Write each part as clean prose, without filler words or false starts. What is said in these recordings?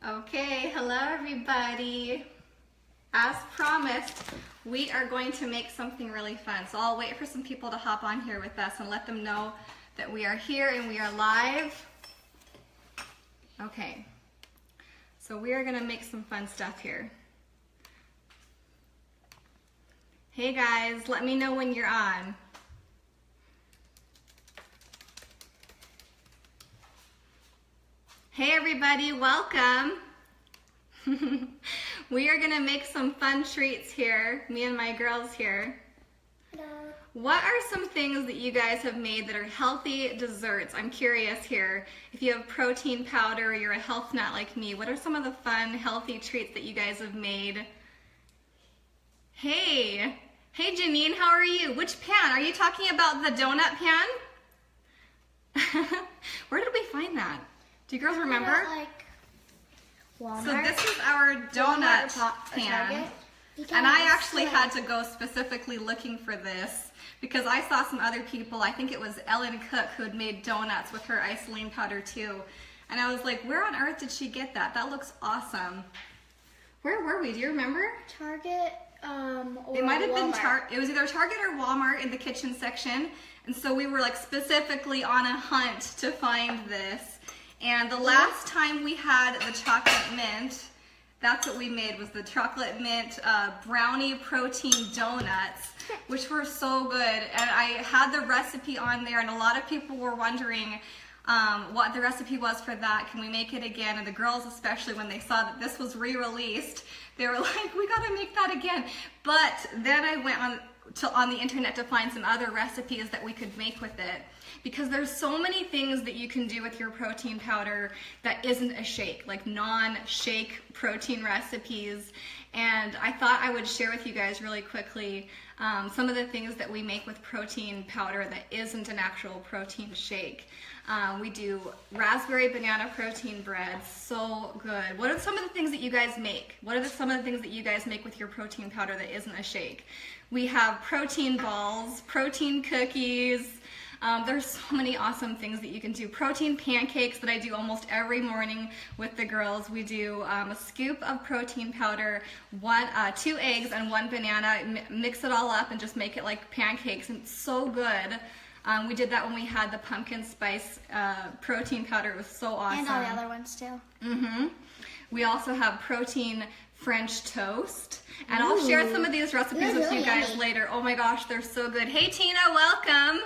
Okay, hello everybody. As promised, we are going to make something really fun. So I'll wait for some people to hop on here with us and let them know that we are here and we are live. Okay, so we are gonna make some fun stuff here. Hey guys, let me know when you're on. Hey everybody, welcome. We are gonna make some fun treats here, me and my girls here. Hello. What are some things that you guys have made that are healthy desserts? I'm curious here. If you have protein powder or you're a health nut like me, what are some of the fun, healthy treats that you guys have made? Hey Janine, how are you? Which pan? Are you talking about the donut pan? Where did we find that? Do you girls remember? Like Walmart. So this is our donut pan. And I actually had to go specifically looking for this because I saw some other people, I think it was Ellen Cook, who had made donuts with her IsaLean powder too. And I was like, where on earth did she get that? That looks awesome. Where were we? Do you remember? Target or It might have been Walmart. It was either Target or Walmart in the kitchen section. And so we were like specifically on a hunt to find this. And the last time we had the chocolate mint, that's what we made, was the chocolate mint brownie protein donuts, which were so good. And I had the recipe on there, and a lot of people were wondering what the recipe was for that. Can we make it again? And the girls, especially when they saw that this was re-released, they were like, we gotta make that again. But then I went on the internet to find some other recipes that we could make with it, because there's so many things that you can do with your protein powder that isn't a shake, like non-shake protein recipes. And I thought I would share with you guys really quickly some of the things that we make with protein powder that isn't an actual protein shake. We do raspberry banana protein bread, so good. What are some of the things that you guys make? What are some of the things that you guys make with your protein powder that isn't a shake? We have protein balls, protein cookies. There's so many awesome things that you can do. Protein pancakes that I do almost every morning with the girls. We do a scoop of protein powder, 2 eggs and 1 banana, mix it all up and just make it like pancakes, and it's so good. We did that when we had the pumpkin spice protein powder. It was so awesome. And all the other ones too. We also have protein French toast. And I'll share some of these recipes with you guys later. Oh my gosh, they're so good. Hey Tina, welcome.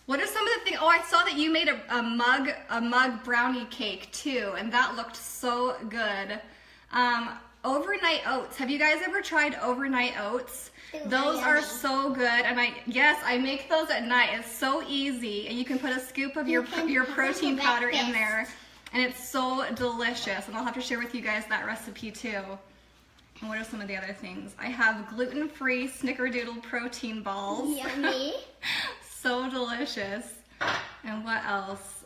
What are some of the things? Oh, I saw that you made a mug brownie cake too, and that looked so good. Overnight oats. Have you guys ever tried overnight oats? Those are so good, and I make those at night. It's so easy, and you can put a scoop of your protein powder in there, and it's so delicious. And I'll have to share with you guys that recipe too. And what are some of the other things? I have gluten-free snickerdoodle protein balls. Yummy. So delicious. And what else?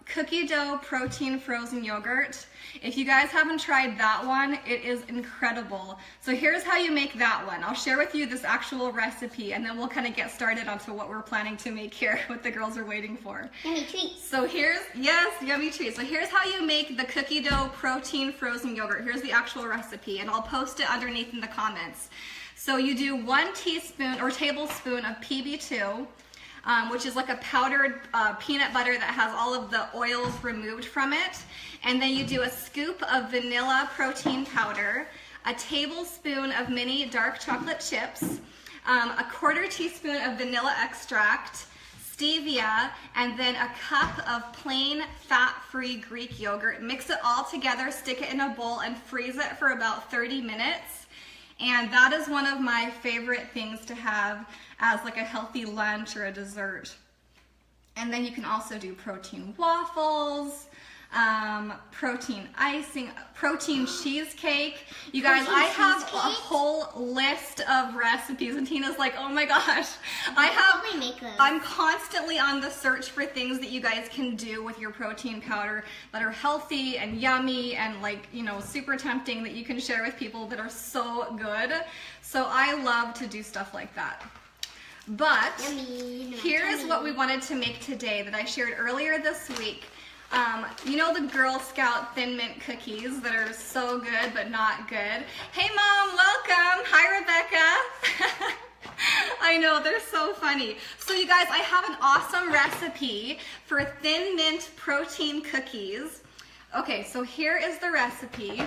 Cookie dough protein frozen yogurt. If you guys haven't tried that one, it is incredible. So here's how you make that one. I'll share with you this actual recipe, and then we'll kind of get started onto what we're planning to make here, what the girls are waiting for. Yummy treats. So yummy treats. So here's how you make the cookie dough protein frozen yogurt. Here's the actual recipe, and I'll post it underneath in the comments. So you do 1 teaspoon or tablespoon of PB2, which is like a powdered peanut butter that has all of the oils removed from it. And then you do a scoop of vanilla protein powder, a tablespoon of mini dark chocolate chips, a 1/4 teaspoon of vanilla extract, stevia, and then a cup of plain fat-free Greek yogurt. Mix it all together, stick it in a bowl, and freeze it for about 30 minutes. And that is one of my favorite things to have as like a healthy lunch or a dessert. And then you can also do protein waffles, protein icing, protein cheesecake. You guys, I have a whole list of recipes, and Tina's like, oh my gosh, I'm constantly on the search for things that you guys can do with your protein powder that are healthy and yummy and like, you know, super tempting that you can share with people that are so good. So I love to do stuff like that. But here's what we wanted to make today that I shared earlier this week. You know the Girl Scout Thin Mint cookies that are so good but not good? Hey Mom, welcome. Hi Rebecca. I know, they're so funny. So you guys, I have an awesome recipe for Thin Mint protein cookies. Okay, so here is the recipe.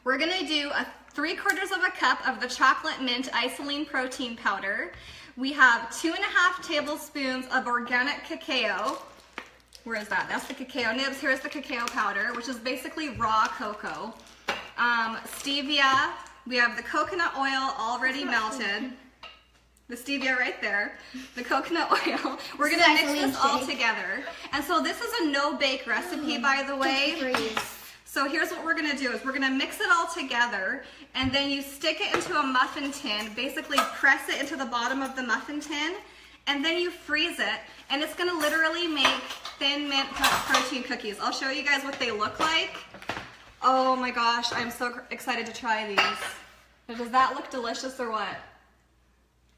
We're gonna do 3/4 cup of the Chocolate Mint IsaLean Protein powder. We have 2.5 tablespoons of organic cacao. Where is that? That's the cacao nibs. Here's the cacao powder, which is basically raw cocoa. Stevia. We have the coconut oil already melted. The stevia right there. The coconut oil. We're going to mix this all together. And so this is a no-bake recipe, by the way. So here's what we're going to do is we're going to mix it all together, and then you stick it into a muffin tin, basically press it into the bottom of the muffin tin, and then you freeze it, and it's going to literally make Thin Mint protein cookies. I'll show you guys what they look like. Oh my gosh, I'm so excited to try these. Does that look delicious or what?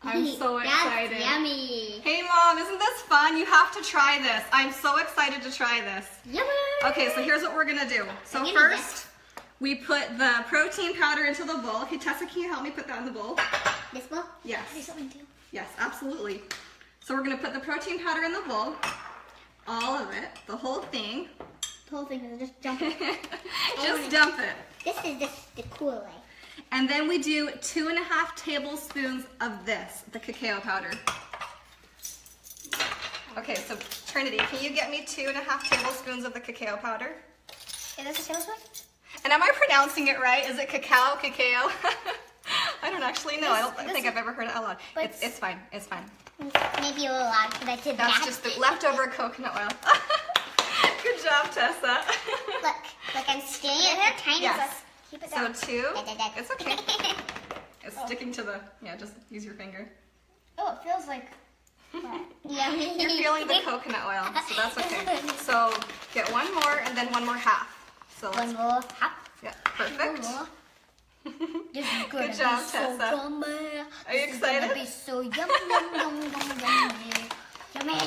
I'm so excited. That's yummy. Hey Mom, isn't this fun? You have to try this. I'm so excited to try this. Yummy. Okay, so here's what we're gonna do. So first, we put the protein powder into the bowl. Okay, Tessa, can you help me put that in the bowl? This bowl? Yes. There's something too. Yes, absolutely. So we're gonna put the protein powder in the bowl. All of it, the whole thing. The whole thing is just dump it. Just dump it. This is the cool way. And then we do 2.5 tablespoons of this, the cacao powder. Okay, so Trinity, can you get me 2.5 tablespoons of the cacao powder? Is this a tablespoon? And am I pronouncing it right? Is it cacao? I don't actually know. I don't think I've ever heard it out loud. It's fine. It's fine. Maybe a little loud because I did that. That's just the leftover coconut oil. Good job, Tessa. Look, I'm sticking it tiny. Yes. Keep it So down. 2. It's okay. It's sticking to the, just use your finger. Oh, it feels like yummy. You're feeling the coconut oil, so that's okay. So get one more and then one more half. So one more half. Yeah, perfect. This is Good job, Tessa. So Are you excited? It's gonna be so yummy. Yummy.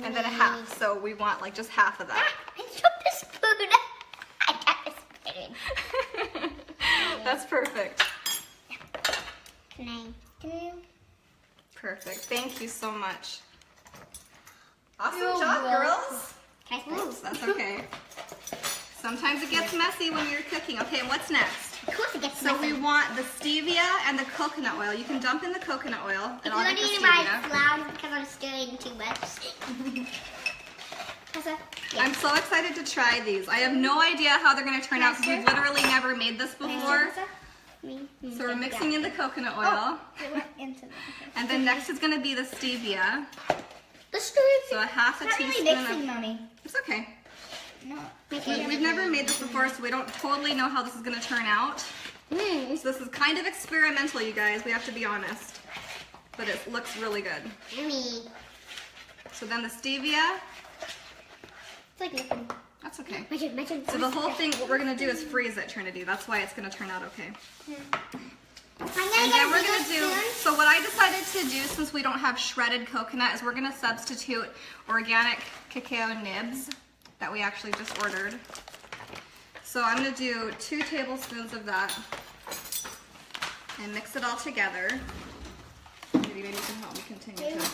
And then a half. So we want like just half of that. I dropped the spoon. I got the spoon. That's perfect. Can I? Perfect. Thank you so much. Awesome You're job, welcome. girls. Can I spoon? Oops, that's okay. Sometimes it gets messy when you're cooking. Okay, and what's next? Of course it gets So messy. we want the stevia and the coconut oil. You can dump in the coconut oil, and I'll get the If you want to stevia. eat my flour because I'm stirring too much. Tessa? I'm so excited to try these. I have no idea how they're going to turn out because we've literally never made this before. So we're mixing in the coconut oil. It went into And then next is going to be the stevia. the steward. So a half a Not teaspoon really mixing, of... Mommy. It's okay. No. We've never made this before, so we don't totally know how this is going to turn out. So this is kind of experimental, you guys. We have to be honest. But it looks really good. Yummy. So then the stevia. It's like liquid. That's okay. My turn. So the whole thing, what we're going to do is freeze it, Trinity. That's why it's going to turn out okay. And then we're going to do, so what I decided to do since we don't have shredded coconut is we're going to substitute organic cacao nibs that we actually just ordered. So I'm going to do 2 tablespoons of that and mix it all together. Maybe you can help me continue to.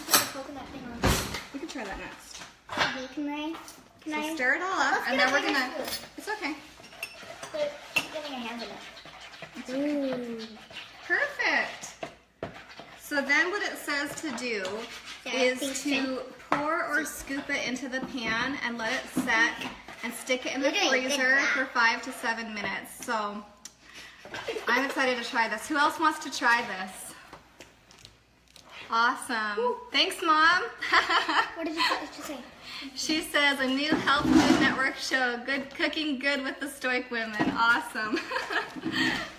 We can try that next. So stir it all up, and then we're going to, it's okay. Getting your hands in it. Ooh. Perfect. So then what it says to do is to pour or scoop it into the pan and let it set and stick it in the freezer for 5 to 7 minutes. So I'm excited to try this. Who else wants to try this? Awesome. Thanks, Mom. What did you say? She says, a new Health Food Network show, good cooking good with the Stoik women. Awesome.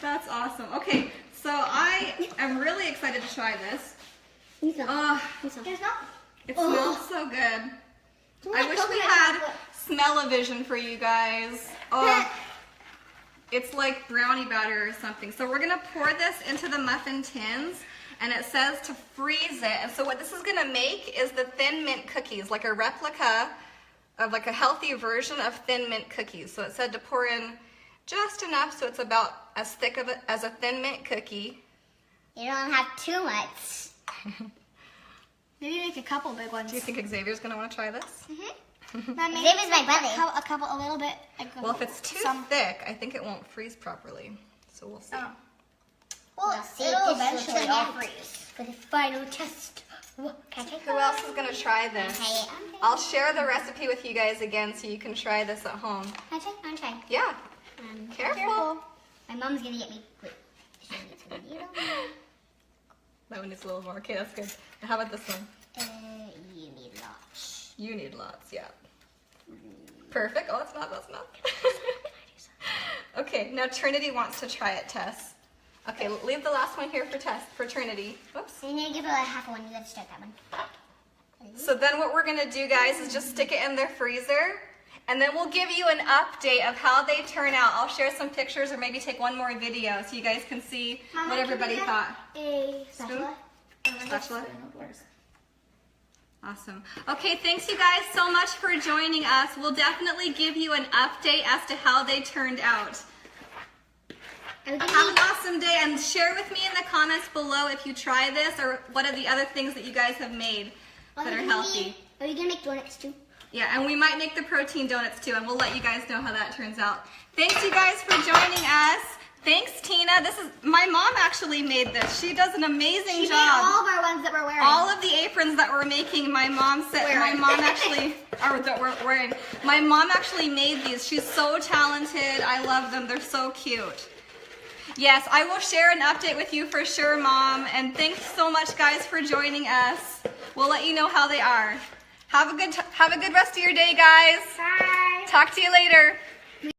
That's awesome. Okay, so I am really excited to try this. Oh, it smells so good. I wish we had smell-o-vision for you guys. Oh, it's like brownie batter or something. So we're gonna pour this into the muffin tins, and it says to freeze it. And so what this is gonna make is the Thin Mint cookies, like a replica of like a healthy version of Thin Mint cookies. So it said to pour in just enough so it's about as thick as a Thin Mint cookie. You don't have too much. Maybe make a couple big ones. Do you think Xavier's gonna want to try this? Xavier's my brother. A couple, a little bit. Well, if it's too thick, I think it won't freeze properly. So we'll see. Oh. Well, it'll eventually all freeze. For the final test. Can I take Who else is gonna try this? Okay. I'll share the recipe with you guys again so you can try this at home. Can I try? Yeah. Careful. My mom's gonna get me. Wait. That one needs a little more. Okay, that's good. Now how about this one? You need lots. You need lots, yeah. Perfect. Oh, that's not. Okay, now Trinity wants to try it, Tess. Okay, leave the last one here for Tess, for Trinity. Whoops. So you need to give it like half one. You have to start that one. So then what we're gonna do, guys, is just stick it in their freezer, and then we'll give you an update of how they turn out. I'll share some pictures or maybe take one more video so you guys can see what everybody thought. A spatula? Spatula? Awesome. Okay, thanks you guys so much for joining us. We'll definitely give you an update as to how they turned out. Have an awesome day, and share with me in the comments below if you try this or what are the other things that you guys have made that are healthy. Are you gonna make donuts too? Yeah, and we might make the protein donuts too, and we'll let you guys know how that turns out. Thanks you guys for joining us. Thanks, Tina. My mom actually made this. She does an amazing job. She made all of our ones that we're wearing. All of the aprons that we're making, my mom actually, or that we're wearing. My mom actually made these. She's so talented. I love them. They're so cute. Yes, I will share an update with you for sure, Mom. And thanks so much, guys, for joining us. We'll let you know how they are. Have a good rest of your day, guys. Bye. Talk to you later.